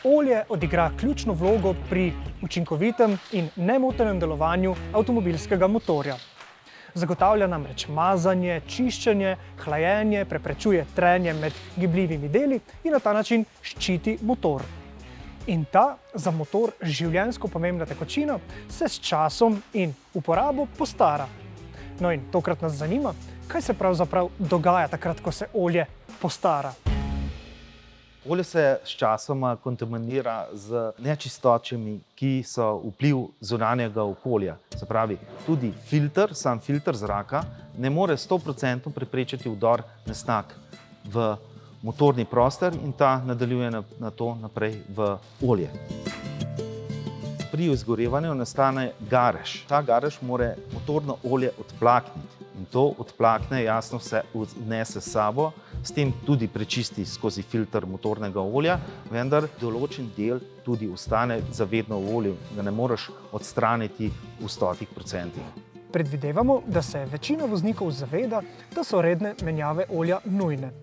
Olje odigra ključno vlogo pri učinkovitem in nemotenem delovanju avtomobilskega motorja. Zagotavlja namreč mazanje, čiščenje, hlajenje, preprečuje trenje med gibljivimi deli in na ta način ščiti motor. In ta za motor življenjsko pomembna tekočina se s časom in uporabo postara. No in tokrat nas zanima, kaj se pravzaprav dogaja takrat, ko se olje postara. Olje se s časoma kontaminira z nečistočami, ki so vpliv zunanjega okolja. Se pravi, tudi sam filter zraka ne more 100% preprečiti vdor nesnag v motorni prostor in ta nadaljuje na to naprej v olje. Pri izgorevanju nastane garež. Ta garež mora motorno olje odplakniti in to odplakne, jasno vse odnese s sabo, s tem tudi prečisti skozi filter motornega olja, vendar določen del tudi ostane zavedno v olju, ga ne moreš odstraniti v 100%. Predvidevamo, da se večina voznikov zaveda, da so redne menjave olja nujne.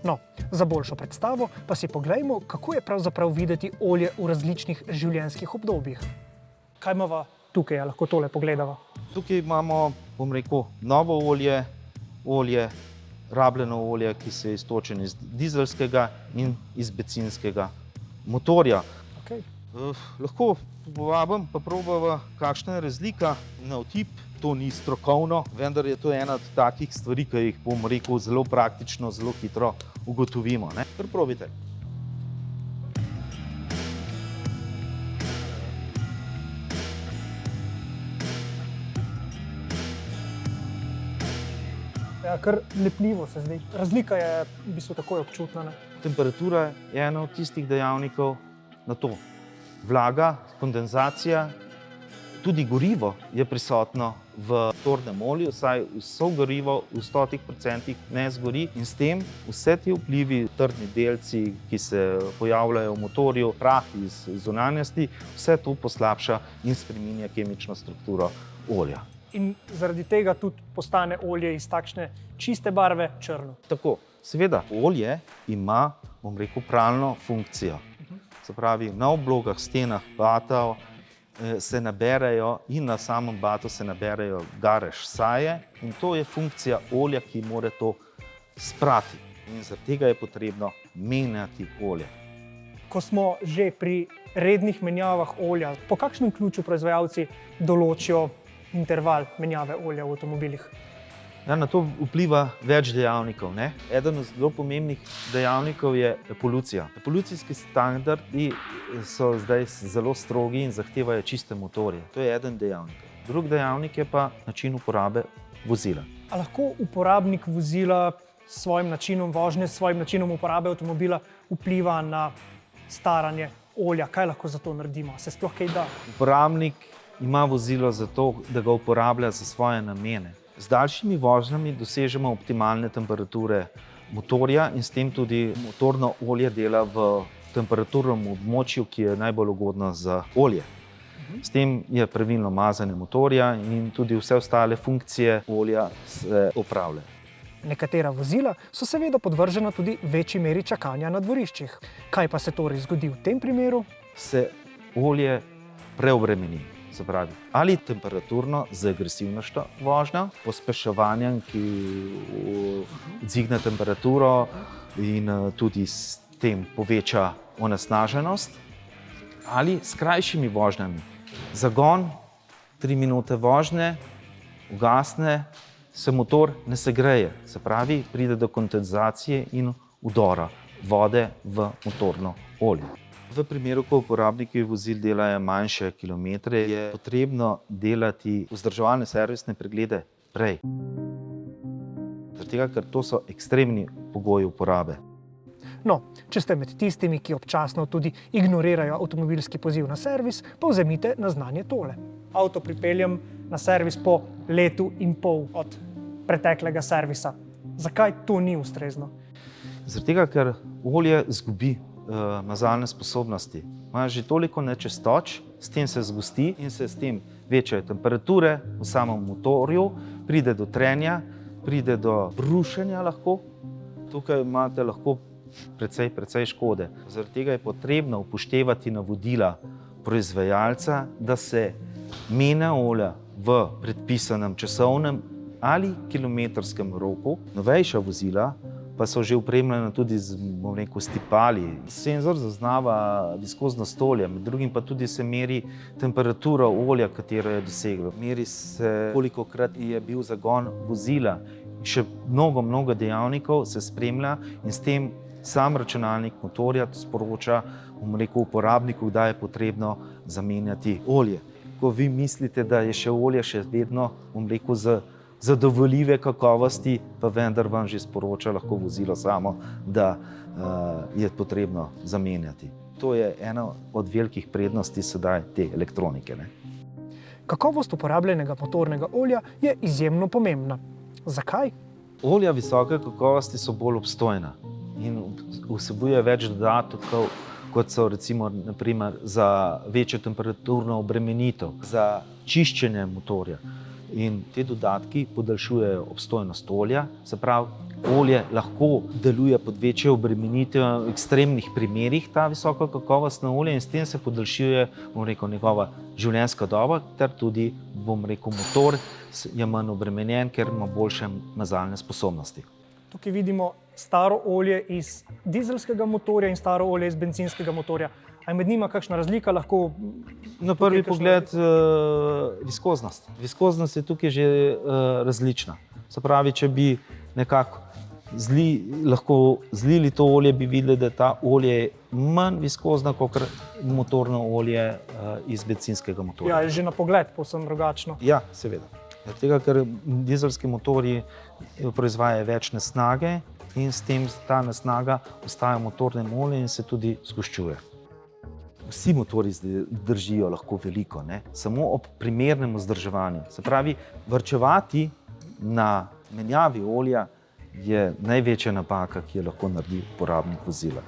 No, za boljšo predstavo pa si poglejmo, kako je pravzaprav videti olje v različnih življenjskih obdobjih. Kaj imava tukaj, lahko tole pogledava? Tukaj imamo, novo olje, rabljeno olje, ki se je iztočeno iz dizelskega in iz bencinskega motorja. Okay. Lahko povabim, pa probava, kakšna je razlika na otip. To ni strokovno, vendar je to ena od takih stvari, ki jih, zelo praktično, zelo hitro ugotovimo. Kar probajte. Ja, kar lepljivo se zdi. Razlika je v bistvu takoj občutna. Temperatura je ena od tistih dejavnikov na to. Vlaga, kondenzacija, tudi gorivo je prisotno v motornem olju, saj vso gorivo v 100% ne zgori in s tem vse ti vplivi, trdni delci, ki se pojavljajo v motorju, prah iz zunanjosti, vse to poslabša in spreminja kemično strukturo olja. In zaradi tega tudi postane olje iz takšne čiste barve črno. Tako, seveda, olje ima, pralno funkcijo. Se pravi, na oblogah, stenah, batov se naberejo in na samem batu se naberejo garež saje in to je funkcija olja, ki mora to sprati. In zaradi tega je potrebno menjati olje. Ko smo že pri rednih menjavah olja, po kakšnem ključu proizvajalci določijo interval menjave olja v avtomobilih? Ja, na to vpliva več dejavnikov. Eden od zelo pomembnih dejavnikov je polucija. Polucijski standardi so zdaj zelo strogi in zahtevajo čiste motorje. To je eden dejavnik. Drugi dejavnik je pa način uporabe vozila. A lahko uporabnik vozila s svojim načinom vožnje, s svojim načinom uporabe avtomobila vpliva na staranje olja? Kaj lahko za to naredimo? Se sploh kaj da? Uporabnik ima vozilo zato, da ga uporablja za svoje namene. Z daljšimi vožnjami dosežemo optimalne temperature motorja in s tem tudi motorno olje dela v temperaturnem območju, ki je najbolj ugodno za olje. S tem je pravilno mazanje motorja in tudi vse ostale funkcije olja se opravljajo. Nekatera vozila so seveda podvržena tudi večji meri čakanja na dvoriščih. Kaj pa se torej zgodi v tem primeru? Se olje preobremeni. Se pravi, ali temperaturno z agresivnostjo vožnjo, pospeševanjem, ki dvigne temperaturo in tudi s tem poveča onesnaženost, ali s krajšimi vožnjami. Zagon, 3 minute vožnje, ugasne, se motor ne segreje. Se pravi, pride do kondenzacije in vdora vode v motorno olje. V primeru, ko uporabniki vozil delajo manjše kilometre, je potrebno delati vzdrževalne servisne preglede prej. Zaradi tega, ker to so ekstremni pogoji uporabe. No, če ste med tistimi, ki občasno tudi ignorirajo avtomobilski poziv na servis, pa vzemite na znanje tole. Avto pripeljem na servis po 1,5 leta od preteklega servisa. Zakaj to ni ustrezno? Zaradi tega, ker olje izgubi mazalne sposobnosti. Ima že toliko nečistoč, s tem se zgosti in se s tem večajo temperature v samem motorju, pride do trenja, pride do brušenja lahko. Tukaj imate lahko precej škode. Zaradi tega je potrebno upoštevati navodila proizvajalca, da se menja olja v predpisanem časovnem ali kilometrskem roku. Novejša vozila pa so že opremljena tudi z stipali. Senzor zaznava viskoznost olja, med drugim pa tudi se meri temperatura olja, katero je doseglo. Meri se, kolikokrat je bil zagon vozila. Še mnogo dejavnikov se spremlja in s tem sam računalnik motorja sporoča uporabniku, da je potrebno zamenjati olje. Ko vi mislite, da je še olje še vedno zadovoljive kakovosti, pa vendar vam že sporoča lahko vozilo samo, da je potrebno zamenjati. To je ena od velikih prednosti sedaj te elektronike. Kakovost uporabljenega motornega olja je izjemno pomembna. Zakaj? Olja visoke kakovosti so bolj obstojna in vsebuje več dodatkov, kot so recimo naprimer za večjo temperaturno obremenitev, za čiščenje motorja. In te dodatki podaljšujejo obstojnost olja, se pravi, olje lahko deluje pod večjo obremenitev v ekstremnih primerih, ta visoko kakovostna olja, in s tem se podaljšuje njegova življenjska doba, ter tudi motor je manj obremenjen, ker ima boljše mazalne sposobnosti. Tukaj vidimo staro olje iz dizelskega motorja in staro olje iz bencinskega motorja. A je med njima kakšna razlika? Lahko na prvi pogled viskoznost. Viskoznost je tukaj že različna. Se pravi, če bi nekako lahko zlili to olje, bi videli, da ta olje je manj viskozna kot motorno olje iz bencinskega motorja. Ja, je že na pogled povsem drugačno. Ja, seveda. Tega, ker dizelski motorji proizvajajo več nesnage in s tem ta nesnaga ostaja v motornem olju in se tudi zgoščuje. Vsi motorji držijo lahko veliko, samo ob primernem vzdrževanju. Se pravi, varčevati na menjavi olja je največja napaka, ki jo lahko naredi uporabnik vozila.